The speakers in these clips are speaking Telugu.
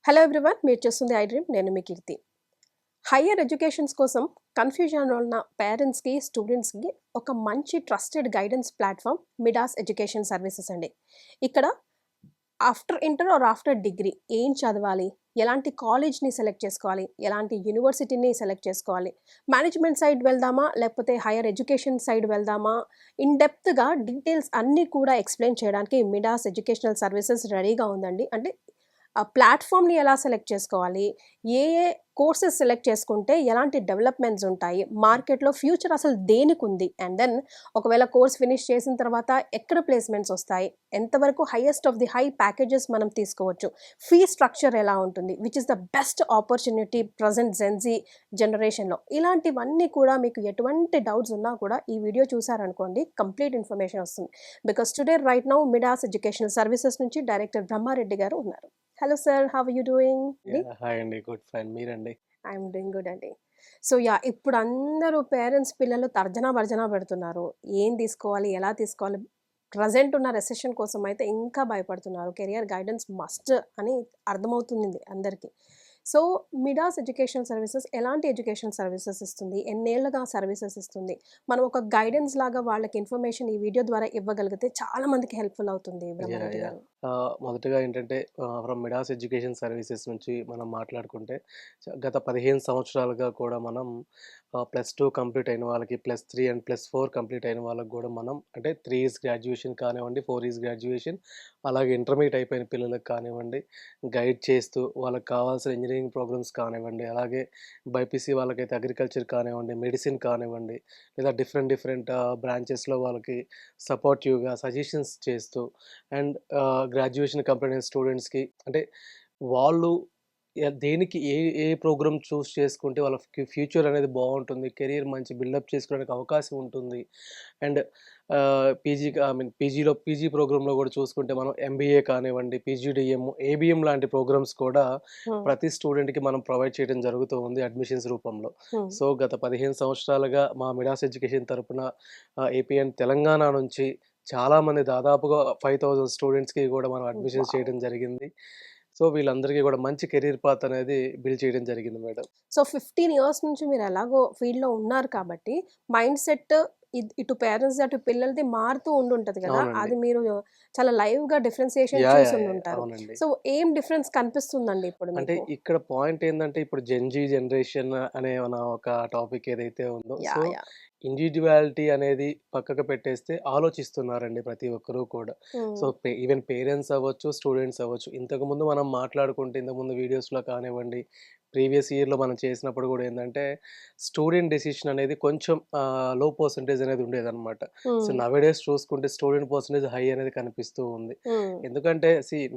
హలో ఎవ్రీవన్, మీరు చూస్తుంది ఐ డ్రీమ్. నేను మీ కీర్తి. హయ్యర్ ఎడ్యుకేషన్స్ కోసం కన్ఫ్యూజన్ ఉన్న పేరెంట్స్కి, స్టూడెంట్స్కి ఒక మంచి trusted guidance platform Midas education services అండి. ఇక్కడ after inter or after degree ఏం చదవాలి, ఎలాంటి కాలేజ్ని సెలెక్ట్ చేసుకోవాలి, ఎలాంటి యూనివర్సిటీని సెలెక్ట్ చేసుకోవాలి, మేనేజ్మెంట్ సైడ్ వెళ్దామా లేకపోతే హయ్యర్ ఎడ్యుకేషన్ సైడ్ వెళ్దామా, ఇన్ డెప్త్గా డీటెయిల్స్ అన్నీ కూడా ఎక్స్ప్లెయిన్ చేయడానికి మిడాస్ ఎడ్యుకేషనల్ సర్వీసెస్ రెడీగా ఉందండి. అంటే ఆ ప్లాట్ఫామ్ని ఎలా సెలెక్ట్ చేసుకోవాలి, ఏ ఏ కోర్సెస్ సెలెక్ట్ చేసుకుంటే ఎలాంటి డెవలప్మెంట్స్ ఉంటాయి, మార్కెట్లో ఫ్యూచర్ అసలు దేనికి ఉంది, అండ్ దెన్ ఒకవేళ కోర్స్ ఫినిష్ చేసిన తర్వాత ఎక్కడ ప్లేస్మెంట్స్ వస్తాయి, ఎంతవరకు highest of the high packages మనం తీసుకోవచ్చు, ఫీ స్ట్రక్చర్ ఎలా ఉంటుంది, which is the best opportunity present Gen Z జనరేషన్లో, ఇలాంటివన్నీ కూడా మీకు ఎటువంటి డౌట్స్ ఉన్నా కూడా ఈ వీడియో చూసారనుకోండి కంప్లీట్ ఇన్ఫర్మేషన్ వస్తుంది. Because today right now Midas educational services నుంచి డైరెక్టర్ బ్రహ్మారెడ్డి గారు ఉన్నారు. Hello sir, how are you doing? Hi అండి, గుడ్ ఫైన్. మీరండి? ఐఎమ్ డూయింగ్ గుడ్ అండి. సో ఇప్పుడు అందరూ పేరెంట్స్ పిల్లలు తర్జనా భర్జనా పెడుతున్నారు. ఏం తీసుకోవాలి, ఎలా తీసుకోవాలి, ప్రజెంట్ ఉన్న రెసెషన్ కోసం అయితే ఇంకా భయపడుతున్నారు. కెరియర్ గైడెన్స్ మస్ట్ అని అర్థమవుతుంది అందరికీ. సో మిడాస్ ఎడ్యుకేషన్ సర్వీసెస్ ఎలాంటి ఎడ్యుకేషన్ సర్వీసెస్ ఇస్తుంది, ఎన్నేళ్ళుగా సర్వీసెస్ ఇస్తుంది, మనం ఒక గైడెన్స్ లాగా వాళ్ళకి ఇన్ఫర్మేషన్ ఈ వీడియో ద్వారా ఇవ్వగలిగితే చాలా మందికి హెల్ప్ఫుల్ అవుతుంది. బ్రహ్మారెడ్డి గారు, మొదటగా ఏంటంటే ఫ్రమ్ మిడాస్ ఎడ్యుకేషన్ సర్వీసెస్ నుంచి మనం మాట్లాడుకుంటే గత 15 సంవత్సరాలుగా కూడా మనం +2 కంప్లీట్ అయిన వాళ్ళకి, +3 అండ్ +4 కంప్లీట్ అయిన వాళ్ళకి కూడా మనం అంటే 3 ఇయర్స్ గ్రాడ్యుయేషన్ కానివ్వండి, 4 ఇయర్స్ గ్రాడ్యుయేషన్, అలాగే ఇంటర్మీడియట్ అయిపోయిన పిల్లలకు కానివ్వండి గైడ్ చేస్తూ వాళ్ళకి కావాల్సిన ఇంజనీరింగ్ ప్రోగ్రామ్స్ కానివ్వండి, అలాగే బైపీసీ వాళ్ళకైతే అగ్రికల్చర్ కానివ్వండి, మెడిసిన్ కానివ్వండి, లేదా డిఫరెంట్ బ్రాంచెస్లో వాళ్ళకి సపోర్టివ్గా సజెషన్స్ చేస్తూ అండ్ గ్రాడ్యుయేషన్ కంప్లీట్ అయిన స్టూడెంట్స్కి అంటే వాళ్ళు దేనికి ఏ ఏ ప్రోగ్రామ్ చూస్ చేసుకుంటే వాళ్ళ ఫ్యూచర్ అనేది బాగుంటుంది, కెరీర్ మంచి బిల్డప్ చేసుకోవడానికి అవకాశం ఉంటుంది. అండ్ పీజీ ప్రోగ్రాంలో కూడా చూసుకుంటే మనం ఎంబీఏ కానివ్వండి, పీజీడిఎం, ఏబిఎం లాంటి ప్రోగ్రామ్స్ కూడా ప్రతి స్టూడెంట్కి మనం ప్రొవైడ్ చేయడం జరుగుతూ ఉంది అడ్మిషన్స్ రూపంలో. సో గత 15 సంవత్సరాలుగా మా మిడాస్ ఎడ్యుకేషన్ తరపున ఏపీ అండ్ తెలంగాణ నుంచి చాలామంది దాదాపుగా 5000 స్టూడెంట్స్కి కూడా మనం అడ్మిషన్స్ చేయడం జరిగింది. సో వీళ్ళందరికీ కూడా మంచి కెరీర్ పాత్ అనేది బిల్డ్ చేయడం జరిగింది మేడం. సో 15 ఇయర్స్ నుంచి మీరు ఎలాగో ఫీల్డ్‌లో ఉన్నారు కాబట్టి మైండ్ సెట్ ఇటు పేరెంట్స్‌ది, అటు పిల్లలది మారుతూ ఉండుంటది కదా! అవునండి. అది మీరు చాలా లైవ్‌గా డిఫరెన్షియేషన్ యాహ్! యాహ్! యాహ్! చూసుండుంటారు. అవునండి. సో ఏం డిఫరెన్స్ కనిపిస్తుందండి ఇప్పుడు అంటే మీకు? ఇక్కడ పాయింట్ ఏందంటే ఇప్పుడు జెన్‌జీ జనరేషన్ అనే మన ఒక టాపిక్ ఏదైతే ఉందో, సో యాహ్! ఇండివిడ్యువాలిటీ అనేది పక్కకు పెట్టేస్తే ఆలోచిస్తున్నారండి ప్రతి ఒక్కరు కూడా. సో హ్మ్. ఈవెన్ పేరెంట్స్ అవ్వచ్చు, స్టూడెంట్స్ అవ్వచ్చు. ఇంతకుముందు మనం మాట్లాడుకుంటే ఇంతకుముందు వీడియోస్‌లో కానివ్వండి, ప్రీవియస్ ఇయర్‌లో మనం చేసినప్పుడు కూడా ఏందంటే స్టూడెంట్ డెసిషన్ అనేది కొంచెం లో పర్సెంటేజ్ అనేది ఉండేదన్నమాట. సో హ్మ్. నౌ-ఏ-డేస్ చూసుకుంటే స్టూడెంట్ పర్సెంటేజ్ హై అనేది కనిపిస్తూ ఉంది. హ్మ్. ఎందుకంటే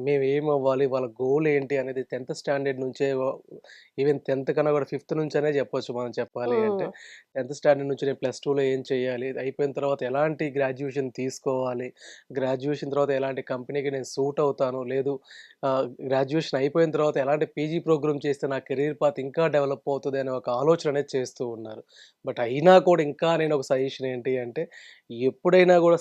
మేము ఏమవ్వాలి, వాళ్ళ గోల్ ఏంటి అనేది 10థ్ స్టాండర్డ్ నుంచే ఈవెన్ 10థ్ కన్నా కూడా 5థ్ నుంచనే చెప్పొచ్చు మనం చెప్పాలి అంటే. హ్మ్. 10థ్ స్టాండర్డ్ నుంచి నేను +2లో ఏం చేయాలి, ఇది అయిపోయిన తర్వాత ఎలాంటి గ్రాడ్యుయేషన్ తీసుకోవాలి, గ్రాడ్యుయేషన్ తర్వాత ఎలాంటి కంపెనీకి నేను సూట్ అవుతాను, లేదు గ్రాడ్యుయేషన్ అయిపోయిన తర్వాత ఎలాంటి పీజీ ప్రోగ్రామ్ చేస్తే నా కెరీర్ పాత్ ఇంకా డెవలప్ అవుతది అనే ఒక ఆలోచన అనేది చేస్తూ ఉన్నారు. బట్ అయినా కూడా ఇంకా నేను ఒక సజెషన్ ఏంటి అంటే ఎప్పుడైనా కూడా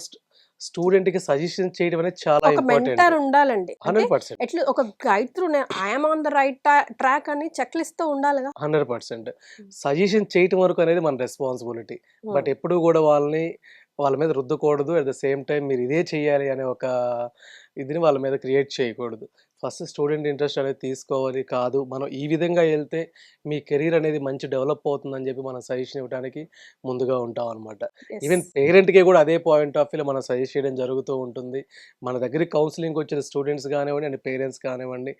స్టూడెంట్‌కి సజెషన్ చేయడం అనేది చాలా ఒక ఇంపార్టెంట్. మెంటర్ ఉండాలండి. అంటే 100%. ఒక guide through I am on the right track అని చెక్ లిస్ట్‌తో ఉండాలిగా. 100%. హ్మ్. సజెషన్ చేయటం వరకు అనేది మన రెస్పాన్సిబిలిటీ. హ్మ్. బట్ ఎప్పుడూ గూడా వాళ్ళ మీద రుద్దకూడదు. అట్ ద సేమ్ టైమ్ మీరు ఇదే చేయాలి అనే ఒక ఇదిని వాళ్ళ మీద క్రియేట్ చేయకూడదు. ఫస్ట్ స్టూడెంట్ ఇంట్రెస్ట్ అనేది తీసుకోవాలి. కాదు మనం ఈ విధంగా ఎళ్తే మీ కెరీర్ అనేది మంచి డెవలప్ అవుతుందని జెప్పి మనం సజెషన్ ఇవ్వడానికి ముందుగా ఉంటామనమాట. యెస్. ఈవెన్ పేరెంట్‌కి గూడా అదే పాయింట్ ఆఫ్ వ్యూలో మనం సజెస్ట్ చేయడం జరుగుతూ ఉంటుంది. మన దగ్గరికి కౌన్సెలింగ్‌కొచ్చిన స్టూడెంట్స్ గానివ్వండి అండ్ పేరెంట్స్ కానివ్వండి,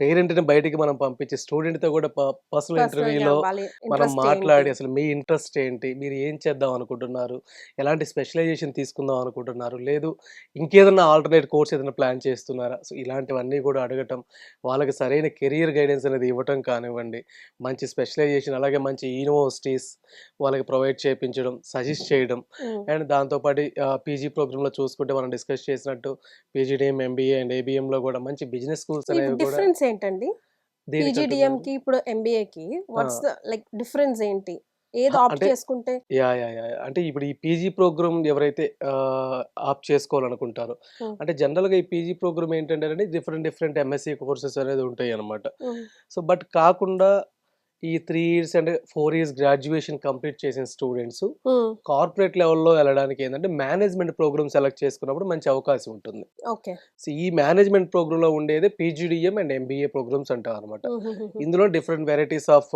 పేరెంట్‌ని బయటికి మనం పంపించి స్టూడెంట్‌తో కూడా పర్సనల్ పర్సనల్‌గా ఇంటర్వ్యూలో వాళ్ళ మనం ఇంట్రెస్ట్ ఏంటి? మాట్లాడి అసలు మీ ఇంట్రెస్ట్ ఏంటి? మీరు ఏం చేద్దాం అనుకుంటున్నారు? ఎలాంటి స్పెషలైజేషన్ తీసుకుందాం అనుకుంటున్నారు? లేదు ఇంకేదన్నా ఆల్టర్‌నేట్ కోర్స్ ఏదైనా ప్లాన్ చేస్తున్నారా? సో ఇలాంటివన్నీ కూడా అడగటం, వాళ్ళకి సరైన కెరియర్ గైడెన్స్ అనేది ఇవ్వటం కానివ్వండి, మంచి స్పెషలైజేషన్ అలాగే మంచి యూనివర్సిటీస్ వాళ్ళకి ప్రొవైడ్ చేపించడం, సజెస్ట్ చేయడం హ్మ్. అండ్ దాంతో పాటు పీజీ ప్రోగ్రామ్‌లో చూసుకుంటే మనం డిస్కస్ చేసినట్టు పీజీడీఎం, ఎంబీఏ అండ్ ఏబీఎంలో కూడా మంచి బిజినెస్ స్కూల్స్ ఈ అనేవి కూడా డిఫరెన్స్ ఏంటండి? దేనికంటున్నారు? పీజీడీఎంకి ఇప్పుడు ఎంబీఏకి ఆ! వాట్స్ ద లైక్ డిఫరెన్స్ ఏంటి? ఏది ఆప్ట్ అంటే చేసుకుంటే? అంటే ఇప్పుడు ఈ పీజీ ప్రోగ్రామ్ ఎవరైతే ఆప్ట్ చేసుకోవాలనుకుంటారో, హ్మ్. అంటే జనరల్‌గా ఈ పీజీ ప్రోగ్రామ్ ఏంటంటేనండి డిఫరెంట్ ఎంఎస్సీ కోర్సెస్ అనేది ఉంటాయన్నమాట. హ్మ్. సో, బట్ కాకుండా ఈ 3 ఇయర్స్ అంటే 4 ఇయర్స్ గ్రాడ్యుయేషన్ కంప్లీట్ చేసిన స్టూడెంట్స్ హ్మ్. కార్పొరేట్ లెవెల్‌లో ఎళ్ళడానికి ఏందంటే మేనేజ్మెంట్ ప్రోగ్రామ్ సెలెక్ట్ చేసుకున్నప్పుడు మంచి అవకాశం ఉంటుంది. ఓకే. సో, ఈ మేనేజ్మెంట్ ప్రోగ్రామ్‌లో ఉండేదే పీజీడీఎం అండ్ ఎంబీఏ ప్రోగ్రామ్స్ అంటామనమాట. హుహుహుహు. ఇందులో డిఫరెంట్ వెరైటీస్ ఆఫ్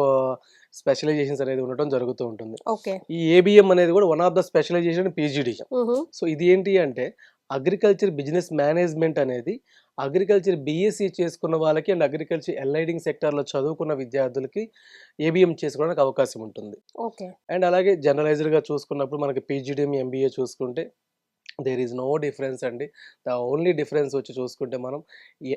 స్పెషలైజేషన్స్ అనేది ఉండటం జరుగుతూ ఉంటుంది. ఓకే. ఈ ఏబీఎం అనేది కూడా one of the specialization PGDM. హుహు. సో, ఇది ఏంటి అంటే అగ్రికల్చర్ బిజినెస్ మేనేజ్మెంట్ అనేది అగ్రికల్చర్ బీఎస్సీ చేసుకున్న వాళ్ళకి అండ్ అగ్రికల్చర్ ఎల్ఐడింగ్ సెక్టార్‌లో చదువుకున్న విద్యార్థులకి ఏబీఎం చేసుకోవడానికి అవకాశం ఉంటుంది. ఓకే. అండ్ అలాగే జనరలైజ్డ్‌గా చూసుకున్నప్పుడు మనకి పీజీడీఎం, ఎంబీఏ చూసుకుంటే దేర్ ఈస్ నో డిఫరెన్స్ అండి. ద ఓన్లీ డిఫరెన్స్ వచ్చి చూసుకుంటే మనం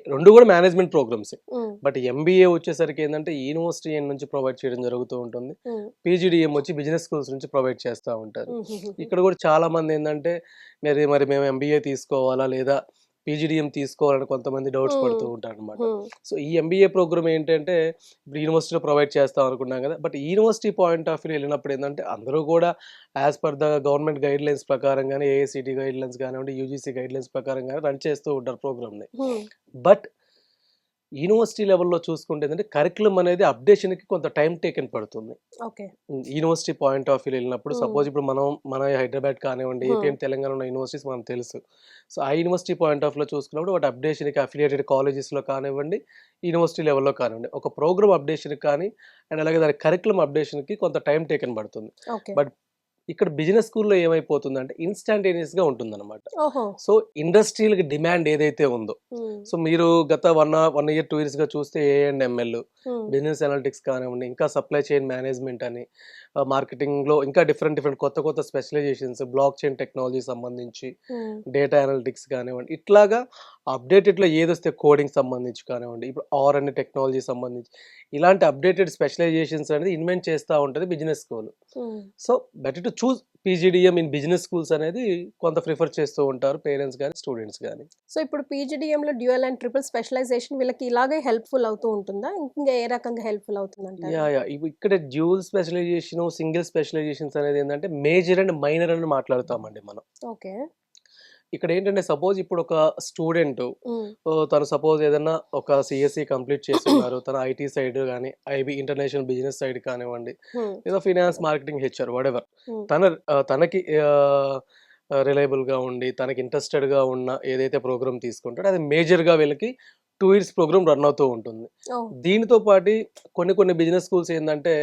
2 కూడా మేనేజ్మెంట్ ప్రోగ్రామ్సే. హ్మ్. బట్ ఎంబీఏ వచ్చేసరికి ఏందంటే యూనివర్సిటీ నుంచి ప్రొవైడ్ చేయడం జరుగుతూ ఉంటుంది. హ్మ్. పీజీడీఎం వచ్చి బిజినెస్ స్కూల్స్ నుంచి ప్రొవైడ్ చేస్తా ఉంటారు. హుహుహుహు. ఇక్కడ కూడా చాలామంది ఏందంటే మరి మేము ఎంబీఏ తీసుకోవాలా లేదా పీజీడీఎం తీసుకోవాలని కొంతమంది డౌట్స్ హ్మ్. పడుతూ ఉంటారనమాట. హ్మ్. సో, ఈ ఎంబీఏ ప్రోగ్రామ్ ఏంటంటే ఇప్పుడు యూనివర్సిటీలో ప్రొవైడ్ చేస్తాం అనుకున్నాం కదా! బట్ యూనివర్సిటీ పాయింట్ ఆఫ్ వ్యూలో వెళ్ళినప్పుడు ఏందంటే అందరూ కూడా as per the government guidelines ప్రకారంగానే ఏఐసీటీ గైడ్‌లైన్స్ కానివ్వండి, యూజీసీ గైడ్‌లైన్స్ ప్రకారంగానే రన్ చేస్తూ ఉంటారు ప్రోగ్రామ్‌ని. హ్మ్. బట్ యూనివర్సిటీ లెవెల్‌లో చూసుకుంటే ఏంటంటే కరిక్యులమ్ అనేది అప్డేషన్‌కి కొంత టైమ్ టేకెన్ పడుతుంది. ఓకే. యూనివర్సిటీ పాయింట్ ఆఫ్ వ్యూలో వెళ్ళినప్పుడు హ్మ్. సపోజ్ ఇప్పుడు మన హైదరాబాద్ కానివ్వండి, ఏపీ హ్మ్. అండ్ తెలంగాణ ఉన్న యూనివర్సిటీస్ మనకు తెలుసు. సో, ఆ యూనివర్సిటీ పాయింట్ ఆఫ్ వ్యూలో చూసుకున్నప్పుడు వాటి అప్డేషన్‌కి అఫిలియేటెడ్ కాలేజెస్‌లో కానివ్వండి, యూనివర్సిటీ లెవెల్‌లో కానివ్వండి, ఒక ప్రోగ్రామ్ అప్డేషన్‌కి కానీ అండ్ అలాగే దాని కరిక్యులమ్ అప్డేషన్‌కి కొంత టైమ్ టేకెన్ పడుతుంది. ఓకే. బట్ ఇక్కడ బిజినెస్ స్కూల్‌లో ఏమైపోతుందంటే ఇన్‌స్టాంటేనియస్‌గా ఉంటుందన్నమాట. ఓహో! సో, ఇండస్ట్రియల్‌కి డిమాండ్ ఏదైతే ఉందో, హ్మ్. సో, మీరు గత 1 ఇయర్, 2 ఇయర్స్‌గా చూస్తే ఏఎంఎల్, హ్మ్. బిజినెస్ అనలిటిక్స్ కానివ్వండి, ఇంకా సప్లై చైన్ మేనేజ్మెంట్ అని, మార్కెటింగ్‌లో ఇంకా డిఫరెంట్ కొత్త స్పెషలైజేషన్స్, బ్లాక్ చైన్ టెక్నాలజీ సంబంధించి, హ్మ్. డేటా అనలిటిక్స్ కానివ్వండి, ఇట్లాగా అప్డేటెడ్‌లో ఏదొస్తే కోడింగ్ సంబంధించి కానివ్వండి, ఇప్పుడు ఆర్ అనే టెక్నాలజీ సంబంధించి, ఇలాంటి అప్డేటెడ్ స్పెషలైజేషన్స్ అనేది ఇన్వెంట్ చేస్తా ఉంటది బిజినెస్ స్కూల్. హ్మ్. So, better to choose PGDM in business schools అనేది కొంత ప్రిఫర్ చేస్తూ ఉంటారు పేరెంట్స్ గాని, స్టూడెంట్స్ గాని. సో, ఇప్పుడు పీజీడీఎంలో డ్యూయల్ అండ్ ట్రిపుల్ స్పెషలైజేషన్ వీళ్ళకి ఇలాగే హెల్ప్‌ఫుల్ అవుతూ ఉంటుందా? ఇంగా ఏ రకంగా హెల్ప్‌ఫుల్ అవుతుందంటారు? ఇవి ఇక్కడ డ్యూయల్ స్పెషలైజేషను, సింగిల్ స్పెషలైజేషన్స్ అనేది ఏందంటే మేజర్ అండ్ మైనర్ అని మాట్లాడుతామండి మనం. ఓకే. ఇక్కడ ఏంటంటే సపోజ్ ఇప్పుడు ఒక స్టూడెంటు హ్మ్. తను సపోజ్ ఏదన్నా ఒక సీఎస్ఈ కంప్లీట్ చేసున్నారు. తను ఐటీ సైడ్ గాని, ఐబీ ఇంటర్నేషనల్ బిజినెస్ సైడ్ కానివ్వండి, హ్మ్. లేదా ఫినాన్స్, మార్కెటింగ్, హెచ్ఆర్ వాటెవర్. హ్మ్. తనకి రిలయబుల్‌గా ఉండి, తనకి ఇంట్రెస్టెడ్‌గా ఉన్న ఏదైతే ప్రోగ్రామ్ తీసుకుంటాడో అది మేజర్‌గా వీళ్ళకి 2 ఇయర్స్ ప్రోగ్రామ్ రన్ అవుతూ ఉంటుంది. ఓహ్! దీనితో పాటి కొన్ని బిజినెస్ స్కూల్స్ ఏందంటే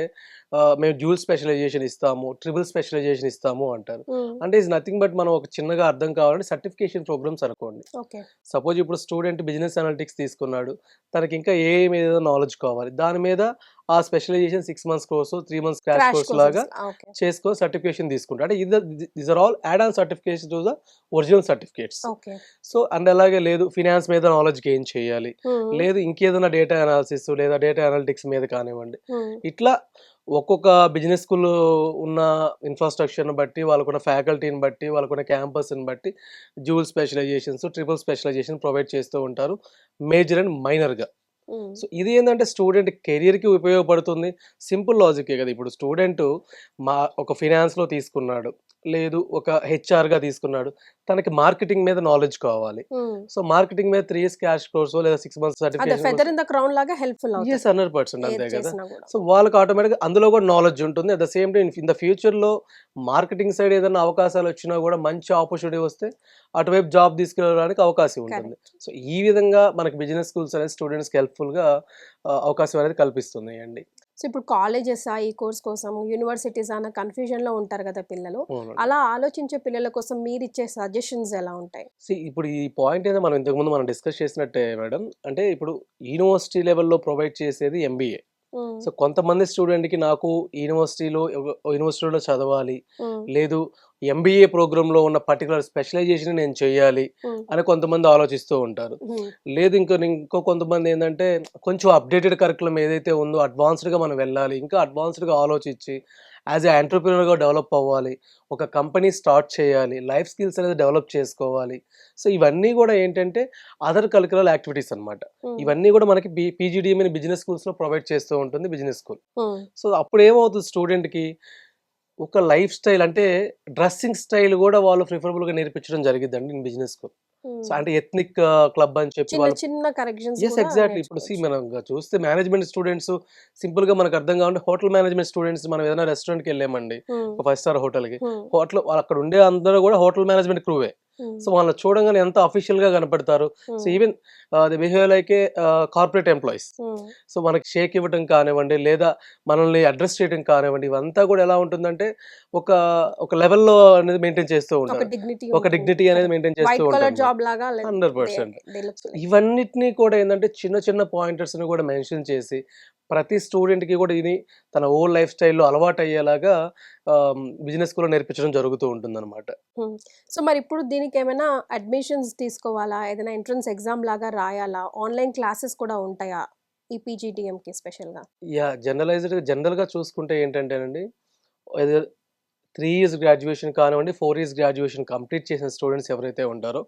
మేము డ్యూయల్ స్పెషలైజేషన్ ఇస్తాము, ట్రిపుల్ స్పెషలైజేషన్ ఇస్తాము అంటారు. హ్మ్. అంటే ఇట్స్ నథింగ్ బట్ మనం ఒక చిన్నగా అర్థం కావాలంటే సర్టిఫికేషన్ ప్రోగ్రామ్స్ అనుకోండి. ఓకే. సపోజ్ ఇప్పుడు స్టూడెంట్ బిజినెస్ అనలిటిక్స్ తీసుకున్నాడు. తనకి ఇంకా ఏఐ మీద నాలెడ్జ్ కావాలి. దాని మీద ఆ స్పెషలైజేషన్ 6 మంత్స్ కోర్సో, 3 మంత్స్ క్రాష్ క్రాష్ కోర్స్ లాగా కోర్సెస్. ఓకే. చేసుకొని సర్టిఫికేషన్ తీసుకుంటాడు. అంటే these are all add on certifications to the original certificates. Okay. So, and అలాగే లేదు ఫినాన్స్ మీద నాలెడ్జ్ గెయిన్ చేయాలి. హ్మ్. లేదు ఇంకేదైనా డేటా అనాలిసిస్ లేదా డేటా అనలిటిక్స్ మీద కానివ్వండి. హ్మ్. ఇట్లా ఒక్కొక్క బిజినెస్ స్కూల్‌లో ఉన్న ఇన్‌ఫ్రాస్ట్రక్చర్‌ని బట్టి, వాళ్ళకున్న ఫ్యాకల్టీని బట్టి, వాళ్ళకున్న క్యాంపస్‌ని బట్టి dual specializations, triple specialization provide చేస్తూ ఉంటారు. మేజర్ అండ్ మైనర్‌గా. హ్మ్. సో, ఇది ఏందంటే స్టూడెంట్ కెరియర్‌కి ఉపయోగపడుతుంది. సింపుల్ లాజికే కదా! ఇప్పుడు స్టూడెంటు ఒక ఫినాన్స్‌లో తీసుకున్నాడు. లేదు ఒక హెచ్ఆర్‌గా తీసుకున్నాడు. తనకి మార్కెటింగ్ మీద నాలెడ్జ్ కావాలి. హ్మ్. సో, మార్కెటింగ్ మీద 3 ఇయర్స్ క్రాష్ కోర్సో లేదా 6 మంత్స్ అదే certification course feather in the crown లాగా హెల్ప్‌ఫుల్ యెస్. అవుతది. 100% అంతే ఏది గదా! చేసినా గూడా. సో, వాళ్ళకి ఆటోమేటిక్‌గా అందులో గూడా నాలెడ్జ్ ఉంటుంది. At the same time in the ఫ్యూచర్‌లో మార్కెటింగ్ సైడ్ ఏదన్నా అవకాశాలొచ్చినా గూడా మంచి ఆపర్చునిటీ వస్తే అటువైపు జాబ్ తీసుకెళ్ళడానికి అవకాశం ఉంటుంది. కరెక్ట్. సో, ఈ విధంగా మనకి బిజినెస్ స్కూల్స్ అనేది స్టూడెంట్స్‌కి హెల్ప్‌ఫుల్‌గా అవకాశం అనేది కల్పిస్తున్నాయండి. సో, ఇప్పుడు కాలేజెసా ఈ కోర్స్ కోసం, యూనివర్సిటీసా అన్న కన్‌ఫ్యూజన్‌లో ఉంటారు గదా పిల్లలు. అవునండి. అలా ఆలోచించే పిల్లల కోసం మీరిచ్చే సజెషన్స్ ఎలా ఉంటాయి? ఇప్పుడు ఈ పాయింట్ ఏదో మనం ఇంతకుముందు డిస్కస్ చేసినట్టే మేడం. అంటే ఇప్పుడు యూనివర్సిటీ లెవెల్‌లో ప్రొవైడ్ చేసేది ఎంబీఏ. హ్మ్. సో, కొంతమంది స్టూడెంట్‌కి నాకు యూనివర్సిటీలో చదవాలి. హ్మ్. లేదు ఎంబీఏ ప్రోగ్రామ్‌లో ఉన్న పర్టిక్యులర్ స్పెషలైజేషన్ నేను చేయాలి హ్మ్. అని కొంతమంది ఆలోచిస్తూ ఉంటారు. హ్మ్. లేదు ఇంకో కొంతమంది ఏందంటే కొంచెం అప్‌డేటెడ్ కరిక్యులమ్ ఏదైతే ఉందో అడ్వాన్స్‌డ్‌గా మనం వెళ్ళాలి. ఇంకా అడ్వాన్స్‌డ్‌గా ఆలోచించి యాజ్ ఎ ఎంటర్‌ప్రెన్యూర్‌గా డెవలప్ అవ్వాలి. ఒక కంపెనీ స్టార్ట్ చేయాలి. లైఫ్ స్కిల్స్ అనేది డెవలప్ చేసుకోవాలి. సో, ఇవన్నీ గూడా ఏంటంటే అదర్ కరిక్యులర్ యాక్టివిటీస్ అన్నమాట. హ్మ్. ఇవన్నీ గూడా మనకి పీజీడీఎం అని బిజినెస్ స్కూల్స్‌లో ప్రొవైడ్ చేస్తూ ఉంటుంది బిజినెస్ స్కూల్. హ్మ్. సో, అప్పుడేమవుతుంది స్టూడెంట్‌కి ఒక లైఫ్ స్టైల్ అంటే డ్రెస్సింగ్ స్టైల్ గూడా వాళ్ళు ప్రిఫరబుల్‌గా నేర్పించడం జరిగిద్దండి ఇన్ బిజినెస్ స్కూల్. సో, హ్మ్. అంటే ఎథ్నిక్ క్లబ్ అని చెప్పి చిన్న వాళ్ళు చిన్న కరెక్షన్స్ యెస్. కూడా ఎగ్జాక్ట్‌లీ. ఇప్పుడు నేర్చుకోవచ్చు. మనం చూస్తే మేనేజ్మెంట్ స్టూడెంట్స్ సింపుల్‌గా మనకు అర్థం కావాలంటే హోటల్ మేనేజ్మెంట్ స్టూడెంట్స్ మనం ఏదైనా రెస్టారెంట్‌కెళ్ళామండి. హ్మ్. ఒక 5 స్టార్ హోటల్‌కి. హ్మ్. హోటల్ అక్కడ ఉండే అందరూ కూడా హోటల్ మేనేజ్మెంట్ క్రూవే. హ్మ్. సో, వాళ్ళని చూడంగానే ఎంత అఫీషియల్‌గా కనపడతారు. సో, హ్మ్. Even they behave like A corporate employees. హ్మ్. సో, మనకి షేక్ ఇవ్వటం కానివ్వండి, లేదా మనల్ని అడ్రెస్ చేయడం కానివ్వండి, ఇవంతా కూడా ఎలా ఉంటుందంటే ఒక ఒక లెవెల్‌లో అనేది మెయింటైన్ చేస్తూ ఒక ఉంటారు. డిగ్నిటీ ఒక ఉంటుంది. డిగ్నిటీ అనేది కరెక్ట్. మెయింటైన్ చేస్తూ వైట్ కలర్ ఉంటారన్నమాట. జాబ్ లాగా they 100%. They look so, like. ఇవన్నిటిని కూడా ఏందంటే చిన్న చిన్న పాయింటర్స్‌ని కూడా మెన్షన్ చేసి, ప్రతి స్టూడెంట్‌కి కూడా ఇది తన ఓన్ లైఫ్ స్టైల్‌లో అలవాటయ్యేలాగా బిజినెస్ స్కూల్‌లో నేర్పించడం జరుగుతూ ఉంటుందన్నమాట. హ్మ్. సో, మరిప్పుడు దీనికేమైనా అడ్మిషన్స్ తీసుకోవాలా? ఏదైనా ఎంట్రన్స్ ఎగ్జామ్ లాగా రాయాలా? ఆన్‌లైన్ క్లాసెస్ కూడా ఉంటాయా? ఈ పీజీటీఎంకి స్పెషల్‌గా? యాహ్! జనరల్‌గా చూసుకుంటే ఏంటంటేనండి, ఏదో 3 ఇయర్స్ గ్రాడ్యుయేషన్ కానివ్వండి, 4 ఇయర్స్ గ్రాడ్యుయేషన్ కంప్లీట్ చేసిన స్టూడెంట్స్ ఎవరైతే ఉంటారో,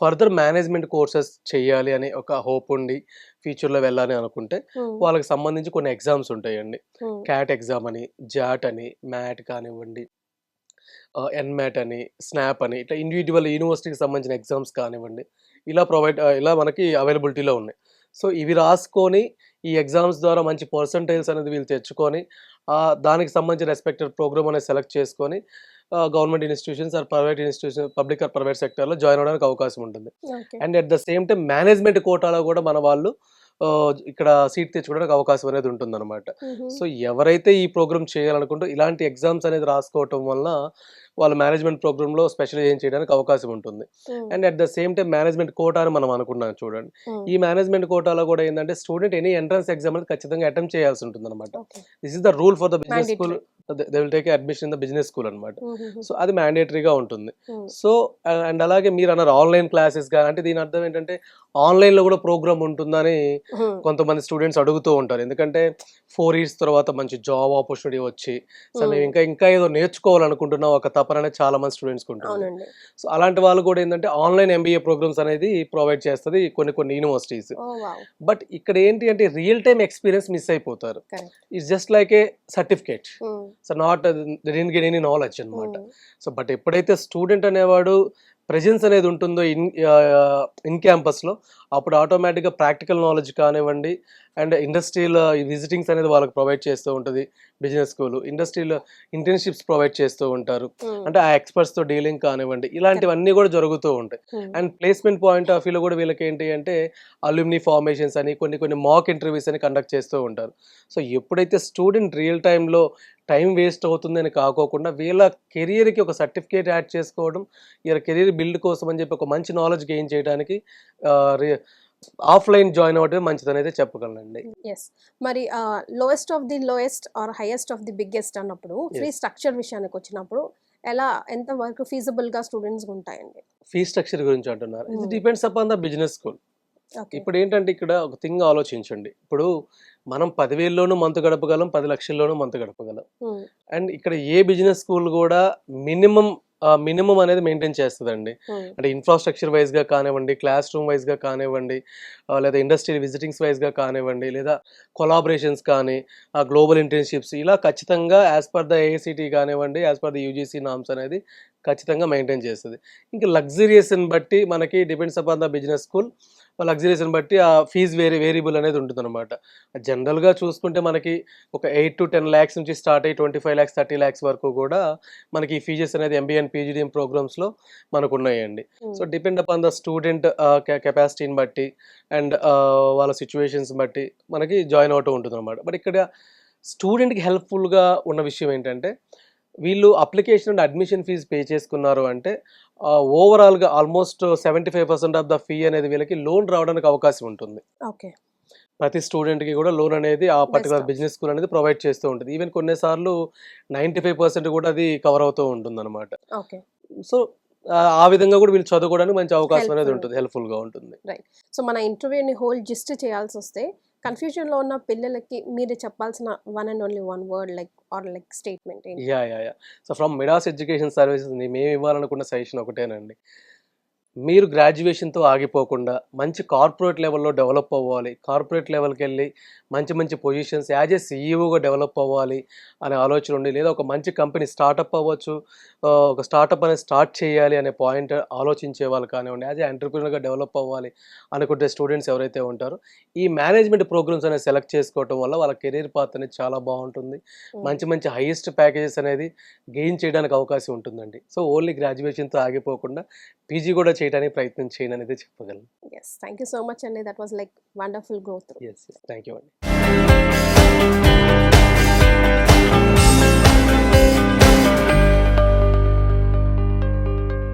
ఫర్దర్ మేనేజ్మెంట్ కోర్సెస్ చేయాలి అనే ఒక హోప్ ఉండి, ఫ్యూచర్‌లో వెళ్ళాలి అనుకుంటే, హ్మ్. వాళ్ళకి సంబంధించి కొన్ని ఎగ్జామ్స్ ఉంటాయండి. హ్మ్. క్యాట్ ఎగ్జామ్ అని, జాట్ అని, మ్యాట్ కానివ్వండి, ఎన్‌మ్యాట్ అని, స్నాప్ అని ఇట్లా ఇండివిడ్యువల్ యూనివర్సిటీకి సంబంధించిన ఎగ్జామ్స్ కానివ్వండి, ఇలా మనకి అవైలబిలిటీలో ఉన్నాయి. సో, ఇవి రాసుకొని ఈ ఎగ్జామ్స్ ద్వారా మంచి పర్సెంటైల్స్ అనేది వీళ్ళు తెచ్చుకొని దానికి సంబంధించిన రెస్పెక్టెడ్ ప్రోగ్రామ్ అనేది సెలెక్ట్ చేసుకొని government institutions or private institution public or private సెక్టార్‌లో జాయిన్ అవ్వడానికి అవకాశం ఉంటుంది. Okay. And at the same time management కోటాలో కూడా మన వాళ్ళు ఇక్కడ సీట్ తెచ్చుకోవడానికి అవకాశం అనేది ఉంటుందన్నమాట. హుహు. సో, ఎవరైతే ఈ ప్రోగ్రామ్ చేయాలనుకుంటూ ఇలాంటి ఎగ్జామ్స్ అనేది రాసుకోవటం వలన వాళ్ళు మేనేజ్మెంట్ ప్రోగ్రామ్‌లో స్పెషలైజేషన్ చేయడానికి అవకాశం ఉంటుంది. Hmm. And at the same time management quota అని మనం అనుకున్నాం చూడండి. హ్మ్. ఈ మేనేజ్మెంట్ కోటాలో కూడా ఏందంటే స్టూడెంట్ ఎనీ ఎంట్రన్స్ ఎగ్జామ్ అనేది ఖచ్చితంగా అటెంప్ట్ చేయాల్సి ఉంటుందన్నమాట. Okay. This is the rule for the business school. Mandatory. They will take admission in the business school అన్నమాట. హుహుహు. సో, అది మ్యాండేటరీగా ఉంటుంది. హ్మ్. సో, అండ్ అలాగే మీరన్నారు ఆన్‌లైన్ క్లాసెస్‌గా అంటే దీని అర్థం ఏంటంటే ఆన్‌లైన్‌లో కూడా ప్రోగ్రామ్ ఉంటుందని హ్మ్. కొంతమంది స్టూడెంట్స్ అడుగుతూ ఉంటారు. ఎందుకంటే 4 ఇయర్స్ తర్వాత మంచి జాబ్ ఆపర్చునిటీ వచ్చి, సో, మేము హ్మ్. ఇంకా ఏదో నేర్చుకోవాలనుకుంటున్నాం ఒక తపన అనేది చాలా మంది స్టూడెంట్స్‌కి ఉంటుంది. అవునండి. సో, అలాంటి వాళ్ళు కూడా ఏందంటే ఆన్‌లైన్ ఎంబీఏ ప్రోగ్రామ్స్ అనేది ప్రొవైడ్ చేస్తది కొన్ని యూనివర్సిటీస్. ఓహ్! వావ్! బట్ ఇక్కడ ఏంటి అంటే రియల్ టైమ్ ఎక్స్‌పీరియన్స్ మిస్ అయిపోతారు. Correct. It's just like a certificate. Hmm. So, they didn't get any knowledge అన్నమాట. హ్మ్. సో, బట్ ఎప్పుడైతే స్టూడెంట్ అనేవాడు ప్రెజెన్స్ అనేది ఉంటుందో ఇన్ క్యాంపస్‌లో అప్పుడు ఆటోమేటిక్‌గా ప్రాక్టికల్ నాలెడ్జ్ కానివ్వండి, అండ్ ఇండస్ట్రియల్ విజిటింగ్స్ అనేది వాళ్ళకి ప్రొవైడ్ చేస్తూ ఉంటది బిజినెస్ స్కూలు. ఇండస్ట్రీలో ఇంటర్న్‌షిప్స్ ప్రొవైడ్ చేస్తూ ఉంటారు. హ్మ్. అంటే ఆ ఎక్స్‌పర్ట్స్‌తో డీలింగ్ కానివ్వండి, కరెక్ట్. ఇలాంటివన్నీ కూడా జరుగుతూ ఉంటాయి. హ్మ్. అండ్ ప్లేస్‌మెంట్ పాయింట్ ఆఫ్ వ్యూలో కూడా వీళ్ళకేంటి అంటే అలుమ్ని ఫార్మేషన్స్ అని కొన్ని మాక్ ఇంటర్వ్యూస్ అని కండక్ట్ చేస్తూ ఉంటారు. సో, ఎప్పుడైతే స్టూడెంట్ రియల్ టైమ్‌లో టైం వేస్ట్ అవుతుందని కాకోకుండా వీళ్ళ కెరియర్‌కి ఒక సర్టిఫికేట్ యాడ్ చేసుకోవడం, వీళ్ళ కెరియర్ బిల్డ్ కోసం అని చెప్పి ఒక మంచి నాలెడ్జ్ గెయిన్ చేయడానికి ఆహ్, రి ఆఫ్‌లైన్ జాయిన్ అవ్వడమే మంచిదనైతే చెప్పగలనండి. యెస్. మరి lowest of the lowest or highest of the biggest అన్నప్పుడు ఫీ యెస్. స్ట్రక్చర్ విషయానికొచ్చినప్పుడు ఎంత వరకు ఫీజిబుల్‌గా స్టూడెంట్స్‌గుంటాయండి? ఫీ స్ట్రక్చర్ గురించి అంటున్నారు. ఇది హ్మ్. Depends upon the business school. Okay. ఇప్పుడేంటంటే ఇక్కడ ఒక థింగ్ ఆలోచించండి. ఇప్పుడు మనం 10,000లోనూ మంత్ గడపగలం, 10,00,000లోనూ మంత్ గడపగలం. హ్మ్. అండ్ ఇక్కడ ఏ బిజినెస్ స్కూల్ గూడా మినిమమ్ మినిమమ్ అనేది మెయింటైన్ చేస్తదండి. హ్మ్. అంటే ఇన్‌ఫ్రాస్ట్రక్చర్ వైస్‌గా కానివ్వండి, క్లాస్ రూమ్ వైస్‌గా కానివ్వండి, లేదా ఇండస్ట్రియల్ విజిటింగ్స్ వైస్‌గా కానివ్వండి, లేదా కొలాబరేషన్స్ కానీ, గ్లోబల్ ఇంటర్న్‌షిప్స్ ఇలా ఖచ్చితంగా యాస్ పర్ ద ఏఐసీటీ కానివ్వండి, as per the UGC norms అనేది ఖచ్చితంగా మెయింటైన్ చేస్తది. ఇంకా లగ్జరియస్‌ని బట్టి మనకి depends upon the business school. లగ్జరియస్‌ని బట్టి ఆ ఫీజ్ వేరియబుల్ అనేది ఉంటుందన్నమాట. జనరల్‌గా చూసుకుంటే మనకి ఒక 8-10 లాక్స్ నుంచి స్టార్ట్ అయ్యి 25 లాక్స్, 30 లాక్స్ వరకు కూడా మనకి ఈ ఫీజెస్ అనేది ఎంబీఏ అండ్ పీజీడీఎం ప్రోగ్రామ్స్‌లో మనకున్నాయండి. So, hmm. Depend upon the student కెపాసిటీని బట్టి అండ్ వాళ్ళ సిట్యుయేషన్స్ బట్టి మనకి జాయిన్ అవుతూ ఉంటుందన్నమాట. బట్ ఇక్కడ స్టూడెంట్‌కి హెల్ప్‌ఫుల్‌గా ఉన్న విషయం ఏంటంటే, వీళ్ళు application and admission fee pay చేసుకున్నారు అంటే ఓవరాల్‌గా ఆల్మోస్ట్ 75% ఆఫ్ ద ఫీ అనేది వీళ్ళకి లోన్ రావడానికి అవకాశం ఉంటుంది. ఓకే. ప్రతి స్టూడెంట్‌కి గూడా లోన్ అనేది ఆ best particular option. Business school అనేది ప్రొవైడ్ చేస్తూ ఉంటది. ఈవెన్ కొన్ని సార్లు 95% కూడా అది కవర్ అవుతూ ఉంటుందన్నమాట. ఓకే. సో, ఆ విధంగా కూడా వీళ్ళు చదువుకోవడానికి మంచి అవకాశం అనేది హెల్ప్ఫుల్ ఉంటుంది, హెల్ప్ఫుల్గా ఉంటుంది. రైట్. సో మన ఇంటర్వ్యూని హోల్ జిస్ట్ చేయాల్సొస్తే కన్‌ఫ్యూజన్‌లో ఉన్న పిల్లలకి మీరు చెప్పాల్సిన one and only one word like statement ఏంటి? Yeah! So, from Midas education services మేము ఇవ్వాలనుకున్న సజెషన్ ఒకటేనండి. మీరు గ్రాడ్యుయేషన్‌తో ఆగిపోకుండా మంచి కార్పొరేట్ లెవెల్‌లో డెవలప్ అవ్వాలి. కార్పొరేట్ లెవెల్‌కెళ్ళి మంచి మంచి పొజిషన్స్ యాజ్ ఏ సీఈఓగా డెవలప్ అవ్వాలి అనే ఆలోచన ఉండి, లేదా ఒక మంచి కంపెనీ స్టార్టప్ అవ్వచ్చు. ఒక స్టార్టప్ అనేది స్టార్ట్ చేయాలి అనే పాయింట్ ఆలోచించే వాళ్ళు కానివ్వండి, యాజ్ ఏ ఎంటర్‌ప్రెన్యూర్‌గా డెవలప్ అవ్వాలి అనుకుంటే స్టూడెంట్స్ ఎవరైతే ఉంటారో, ఈ మేనేజ్మెంట్ ప్రోగ్రామ్స్ అనేది సెలెక్ట్ చేసుకోవటం వల్ల వాళ్ళ కెరీర్ పాత్ అనేది చాలా బావుంటుంది. హ్మ్. మంచి మంచి హైయెస్ట్ ప్యాకేజెస్ అనేది గెయిన్ చేయడానికి అవకాశం ఉంటుందండి. సో, ఓన్లీ గ్రాడ్యుయేషన్‌తో ఆగిపోకుండా పీజీ కూడా చేయడానికి ప్రయత్నం చేయండి అనేది చెప్పగలను. Yes. Thank you so much అండి. That was like wonderful go through. Yes. Thank you అండి.